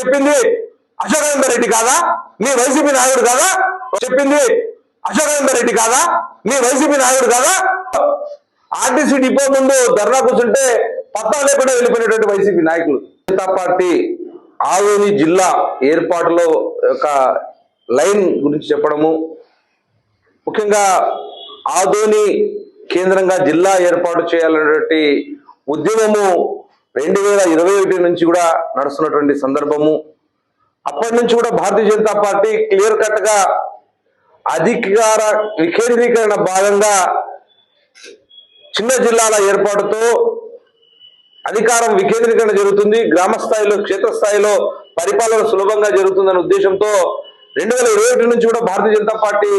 చెప్పింది అశోకానంద రెడ్డి కాదా? మీ వైసీపీ నాయకుడు కాదా? చెప్పింది అశోకానంద రెడ్డి కాదా? మీ వైసీపీ నాయకుడు కాదా? ఆర్టీసీ డిపో ముందు ధర్నా కూర్చుంటే పత్తా లేకుండా వెళ్ళిపోయినటువంటి వైసీపీ నాయకులు. జనతా పార్టీ ఆదోని జిల్లా ఏర్పాటులో ఒక లైన్ గురించి చెప్పడము, ముఖ్యంగా ఆదోని కేంద్రంగా జిల్లా ఏర్పాటు చేయాలనేటువంటి ఉద్యమము 2021 నుంచి కూడా నడుస్తున్నటువంటి సందర్భము. అప్పటి నుంచి కూడా Bharatiya Janata party clear cut గా అధికార వికేంద్రీకరణ భాగంగా చిన్న జిల్లాల ఏర్పాటుతో అధికారం వికేంద్రీకరణ జరుగుతుంది, గ్రామ స్థాయిలో క్షేత్రస్థాయిలో పరిపాలన సులభంగా జరుగుతుందనే ఉద్దేశంతో 2021 నుంచి కూడా భారతీయ జనతా పార్టీ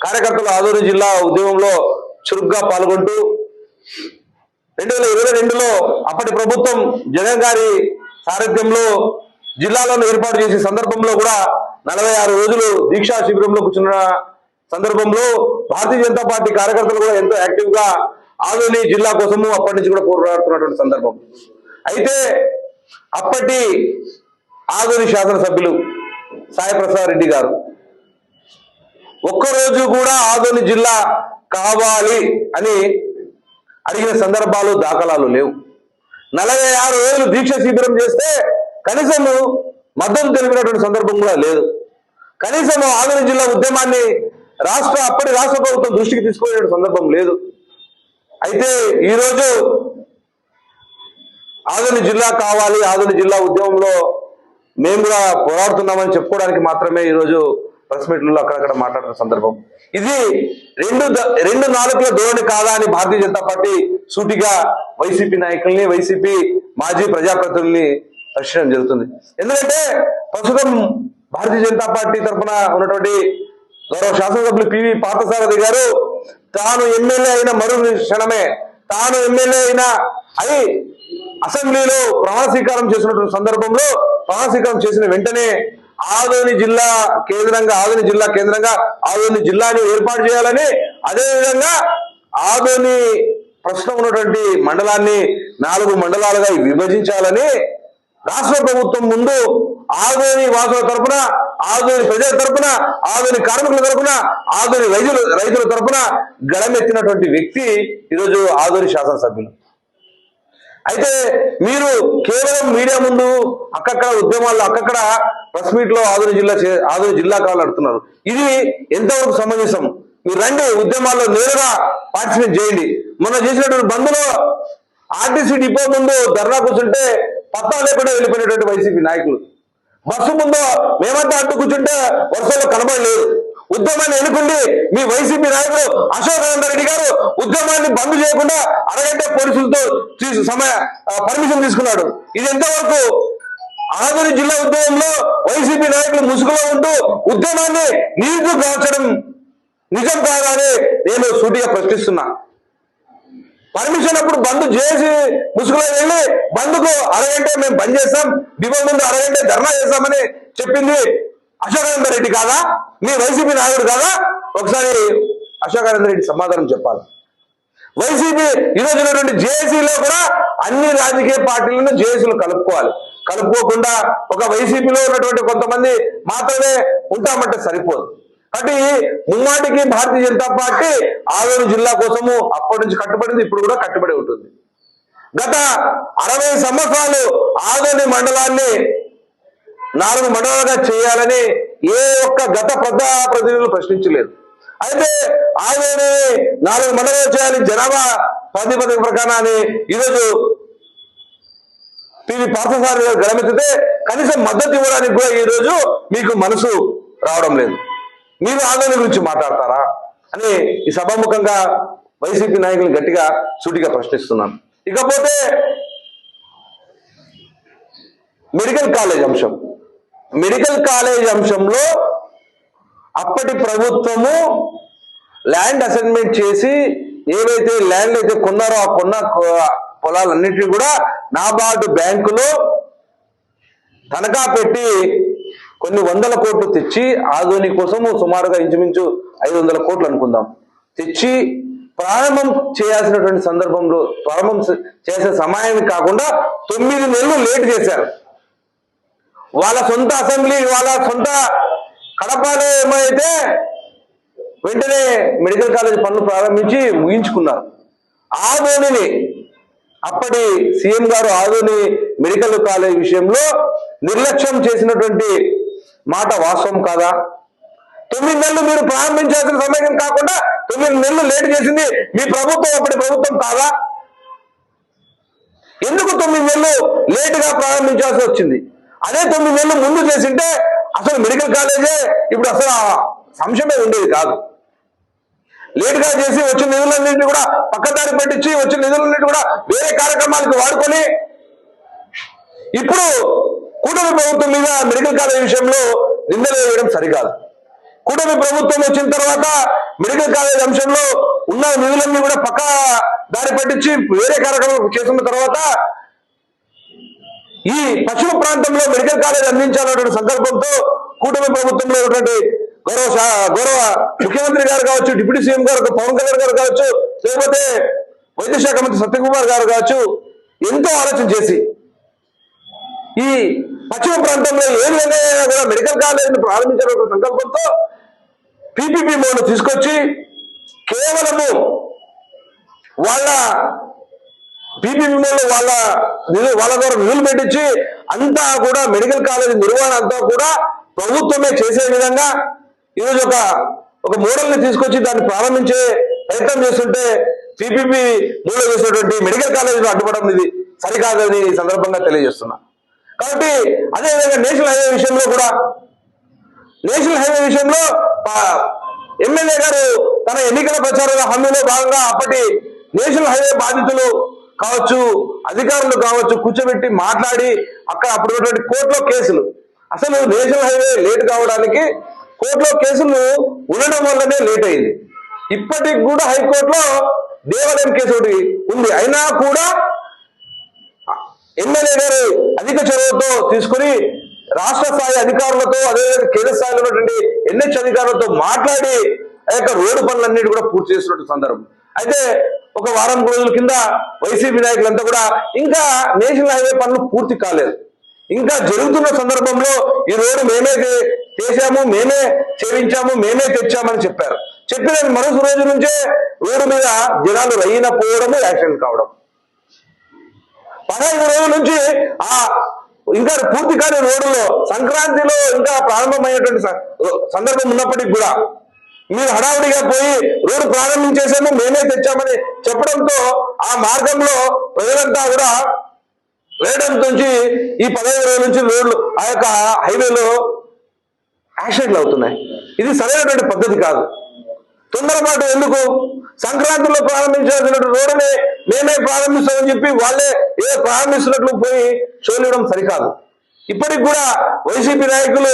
కార్యకర్తలు ఆదోని జిల్లా ఉద్యమంలో చురుగ్గా పాల్గొంటూ 2022లో అప్పటి ప్రభుత్వం జగన్ గారి సారథ్యంలో జిల్లాలను ఏర్పాటు చేసే సందర్భంలో కూడా 46 రోజులు దీక్షా శిబిరంలో కూర్చున్న సందర్భంలో భారతీయ జనతా పార్టీ కార్యకర్తలు కూడా ఎంతో యాక్టివ్ గా ఆదోని జిల్లా కోసము అప్పటి నుంచి కూడా పోరాడుతున్నటువంటి సందర్భం. అయితే అప్పటి ఆదోని శాసనసభ్యులు సాయి ప్రసాద్ రెడ్డి గారు ఒక్కరోజు కూడా ఆదోని జిల్లా కావాలి అని అడిగిన సందర్భాలు దాఖలాలు లేవు. 46 రోజులు దీక్ష శిబిరం చేస్తే కనీసం మద్దతు తెలిపినటువంటి సందర్భం కూడా లేదు. కనీసం ఆదోని జిల్లా ఉద్యమాన్ని అప్పటి రాష్ట్ర ప్రభుత్వం దృష్టికి తీసుకునే సందర్భం లేదు. అయితే ఈరోజు ఆదోని జిల్లా కావాలి, ఆదోని జిల్లా ఉద్యమంలో మేము కూడా పోరాడుతున్నామని చెప్పుకోవడానికి మాత్రమే ఈరోజు ప్రెస్ మీట్లలో అక్కడక్కడ మాట్లాడుతున్న సందర్భం. ఇది రెండు నాలుగుల ధోరణి కాదా అని భారతీయ జనతా పార్టీ సూటిగా వైసీపీ నాయకుల్ని, వైసీపీ మాజీ ప్రజాప్రతినిధుల్ని ప్రశ్నించడం జరుగుతుంది. ఎందుకంటే ప్రస్తుతం భారతీయ జనతా పార్టీ తరఫున ఉన్నటువంటి గౌరవ శాసనసభ్యులు పివి పార్థసారథి గారు తాను ఎమ్మెల్యే అయిన క్షణమే తాను ఎమ్మెల్యే అయి అసెంబ్లీలో ప్రమాణ స్వీకారం చేసినటువంటి సందర్భంలో ప్రమాణ స్వీకారం చేసిన వెంటనే ఆదోని జిల్లా కేంద్రంగా ఆదోని జిల్లాని ఏర్పాటు చేయాలని, అదేవిధంగా ఆదోని ప్రస్తుతం ఉన్నటువంటి మండలాన్ని 4 మండలాలుగా విభజించాలని రాష్ట్ర ప్రభుత్వం ముందు ఆదోని వాసుల తరపున, ఆదోని ప్రజల తరపున, ఆదోని కార్మికుల తరపున, ఆదోని రైతుల తరపున గళమెత్తినటువంటి వ్యక్తి ఈరోజు ఆదోని శాసనసభ్యులు. అయితే మీరు కేవలం మీడియా ముందు అక్కక్కడ ఉద్యమాల్లో అక్కక్కడ ప్రెస్ మీట్ లో ఆదోని జిల్లా కావాలని అడుగుతున్నారు. ఇది ఎంతవరకు సమంజసం? మీరు రండి, ఉద్యమాల్లో నేరుగా పార్టిసిపేట్ చేయండి. మొన్న చేసినటువంటి బంద్లో ఆర్టీసీ డిపో ముందు ధర్నా కూర్చుంటే పత్తా లేకుండా వెళ్ళిపోయినటువంటి వైసీపీ నాయకులు, బస్సు ముందు మేమంతా అడ్డు కూర్చుంటే వర్షంలో కనబడలేదు. ఉద్యమాన్ని ఎన్నుకుండి మీ వైసీపీ నాయకుడు అశోకానంద రెడ్డి గారు ఉద్యమాన్ని బంద్ చేయకుండా అరగంట పోలీసులతో పర్మిషన్ తీసుకున్నాడు. ఇది ఎంతవరకు ఆదోని జిల్లా ఉద్యమంలో వైసీపీ నాయకులు ముసుగులో ఉంటూ ఉద్యమాన్ని నీరు కాల్చడం నిజం కాదా అని నేను సూటిగా ప్రశ్నిస్తున్నా. పర్మిషన్ అప్పుడు బంద్ చేసి ముసుగులో వెళ్ళి బంద్కు అరగంట మేము బంద్ చేస్తాం, డిపో ముందు అరగంట ధర్నా చేస్తామని చెప్పింది అశోకానంద రెడ్డి కాదా? మీ వైసీపీ నాయకుడు కాదా? ఒకసారి అశోకానంద రెడ్డి సమాధానం చెప్పాలి. వైసీపీ ఈరోజు ఉన్నటువంటి జేఏసీలో కూడా అన్ని రాజకీయ పార్టీలను జేఏసీలో కలుపుకోకుండా ఒక వైసీపీలో ఉన్నటువంటి కొంతమంది మాత్రమే ఉంటామంటే సరిపోదు. కాబట్టి ముమ్మాటికి భారతీయ జనతా పార్టీ ఆదోని జిల్లా కోసము అప్పటి నుంచి కట్టుబడింది, ఇప్పుడు కూడా కట్టుబడి ఉంటుంది. గత 60 సంవత్సరాలు ఆదోని మండలాన్ని 4 మండలాలుగా చేయాలని ఏ ఒక్క గత ప్రజాప్రతినిధులు ప్రశ్నించలేదు. అయితే ఆదోని 4 మండలాలు చేయాలి జనాభా ప్రాతిపదిక ప్రకారాన్ని ఈరోజు పివి పార్థసారథి గారు గళమెత్తితే కనీసం మద్దతు ఇవ్వడానికి కూడా ఈరోజు మీకు మనసు రావడం లేదు. మీరు ఆదోని గురించి మాట్లాడతారా అని ఈ సభాముఖంగా వైసీపీ నాయకులు గట్టిగా సూటిగా ప్రశ్నిస్తున్నాను. ఇకపోతే మెడికల్ కాలేజ్ అంశంలో అప్పటి ప్రభుత్వము ల్యాండ్ అసైన్మెంట్ చేసి ఏవైతే ల్యాండ్ అయితే కొన్నారో ఆ కొన్న పొలాలన్నింటినీ కూడా నాబార్డు బ్యాంకులో తనఖా పెట్టి కొన్ని 100 కోట్లు తెచ్చి ఆదోని కోసము సుమారుగా ఇంచుమించు 500 కోట్లు అనుకుందాం తెచ్చి ప్రారంభం చేయాల్సినటువంటి సందర్భంలో ప్రారంభం చేసే సమయానికి కాకుండా 9 నెలలు లేట్ చేశారు. వాళ్ళ సొంత అసెంబ్లీ, వాళ్ళ సొంత కడపలో ఏమైతే వెంటనే మెడికల్ కాలేజ్ పనులు ప్రారంభించి ముగించుకున్నారు. ఆదోనిని అప్పటి సీఎం గారు ఆదోని మెడికల్ కాలేజ్ విషయంలో నిర్లక్ష్యం చేసినటువంటి మాట వాస్తవం కాదా? 9 నెలలు మీరు ప్రారంభించాల్సిన సమయం కాకుండా 9 నెలలు లేట్ చేసింది మీ ప్రభుత్వం, అప్పటి ప్రభుత్వం కాదా? ఎందుకు 9 నెలలు లేటుగా ప్రారంభించాల్సి వచ్చింది? అదే 9 నెలలు ముందు చేసింటే అసలు మెడికల్ కాలేజే ఇప్పుడు అసలు సంశయమే ఉండేది కాదు. లేటుగా చేసి వచ్చిన నిధులన్నింటినీ కూడా పక్కదారి పెట్టించి వచ్చిన నిధులన్నింటినీ కూడా వేరే కార్యక్రమాలకు వాడుకొని ఇప్పుడు కూటమి ప్రభుత్వం మీద మెడికల్ కాలేజ్ విషయంలో నిందలు వేయడం సరికాదు. కూటమి ప్రభుత్వం వచ్చిన తర్వాత మెడికల్ కాలేజ్ అంశంలో ఉన్న నిధులన్నీ కూడా పక్క దారి పట్టించి వేరే కార్యక్రమం చేస్తున్న తర్వాత ఈ పశ్చిమ ప్రాంతంలో మెడికల్ కాలేజ్ అందించాలన్నటువంటి సంకల్పంతో కూటమి ప్రభుత్వంలో ఉన్నటువంటి గౌరవ ముఖ్యమంత్రి గారు కావచ్చు, డిప్యూటీ సీఎం గారు పవన్ కళ్యాణ్ గారు కావచ్చు, లేకపోతే వైద్య శాఖ మంత్రి సత్యకుమార్ గారు కావచ్చు, ఎంతో ఆలోచన చేసి ఈ పశ్చిమ ప్రాంతంలో ఏ విధంగా కూడా మెడికల్ కాలేజీని ప్రారంభించాలన్న సంకల్పంతో పీపీపీ మోడ్ తీసుకొచ్చి కేవలము వాళ్ళ పీపీపీ మోడ్ వాళ్ళ ద్వారా నిధులు పెట్టించి అంతా కూడా మెడికల్ కాలేజ్ నిర్వహణ అంతా కూడా ప్రభుత్వమే చేసే విధంగా ఈరోజు ఒక మోడల్ ని తీసుకొచ్చి దాన్ని ప్రారంభించే ప్రయత్నం చేస్తుంటే పీపీపీ మూల చేసినటువంటి మెడికల్ కాలేజీలో అడ్డుపడడం ఇది సరికాదని ఈ సందర్భంగా తెలియజేస్తున్నా. కాబట్టి అదేవిధంగా నేషనల్ హైవే విషయంలో ఎమ్మెల్యే గారు తన ఎన్నికల ప్రచార హామీలో భాగంగా అప్పటి నేషనల్ హైవే బాధితులు కావచ్చు, అధికారులు కావచ్చు కూర్చోబెట్టి మాట్లాడి అప్పుడు ఉన్నటువంటి కోర్టులో కేసులు, అసలు నేషనల్ హైవే లేట్ కావడానికి కోర్టులో కేసులు ఉండడం వల్లనే లేట్ అయింది. ఇప్పటికి కూడా హైకోర్టులో దేవాలయం కేసు ఒకటి ఉంది. అయినా కూడా ఎమ్మెల్యే గారు అధిక చొరవతో తీసుకుని రాష్ట్ర స్థాయి అధికారులతో అదేవిధంగా కేంద్ర స్థాయిలో ఉన్నటువంటి ఎన్హెచ్ అధికారులతో మాట్లాడి ఆ యొక్క రోడ్డు పనులన్నిటి కూడా పూర్తి చేసినటువంటి సందర్భం. అయితే ఒక వారం రోజుల కింద వైసీపీ నాయకులంతా కూడా ఇంకా నేషనల్ హైవే పనులు పూర్తి కాలేదు, ఇంకా జరుగుతున్న సందర్భంలో ఈ రోడ్డు మేమే చేశాము, మేమే చేయించాము, మేమే తెచ్చామని చెప్పారు. చెప్పిన మరుసటి రోజు నుంచే రోడ్డు మీద జనాలు రయ్యిన పోవడము, యాక్సిడెంట్ కావడం. 15 రోజుల నుంచి ఇంకా పూర్తి కాని రోడ్డులో సంక్రాంతిలో ఇంకా ప్రారంభమైనటువంటి సందర్భం ఉన్నప్పటికీ కూడా మీరు హడావుడిగా పోయి రోడ్డు ప్రారంభించేసాము, మేమే తెచ్చామని చెప్పడంతో ఆ మార్గంలో ప్రజలంతా కూడా వేయడం నుంచి ఈ 15 రోజుల నుంచి రోడ్లు ఆ యొక్క హైవేలో యాక్సిడెంట్లు అవుతున్నాయి. ఇది సరైనటువంటి పద్ధతి కాదు. తొందరపాటు ఎందుకు? సంక్రాంతిలో ప్రారంభించాల్సిన రోడ్డుని మేమే ప్రారంభిస్తామని చెప్పి వాళ్ళే ఏదో ప్రారంభిస్తున్నట్లు పోయి చూడడం సరికాదు. ఇప్పటికి కూడా వైసీపీ నాయకులు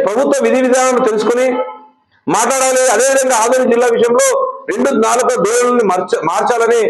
ప్రభుత్వ విధి విధానాలను తెలుసుకుని మాట్లాడాలి. అదేవిధంగా ఆదోని జిల్లా విషయంలో 2 నాలుక దూరాలని మార్చాలని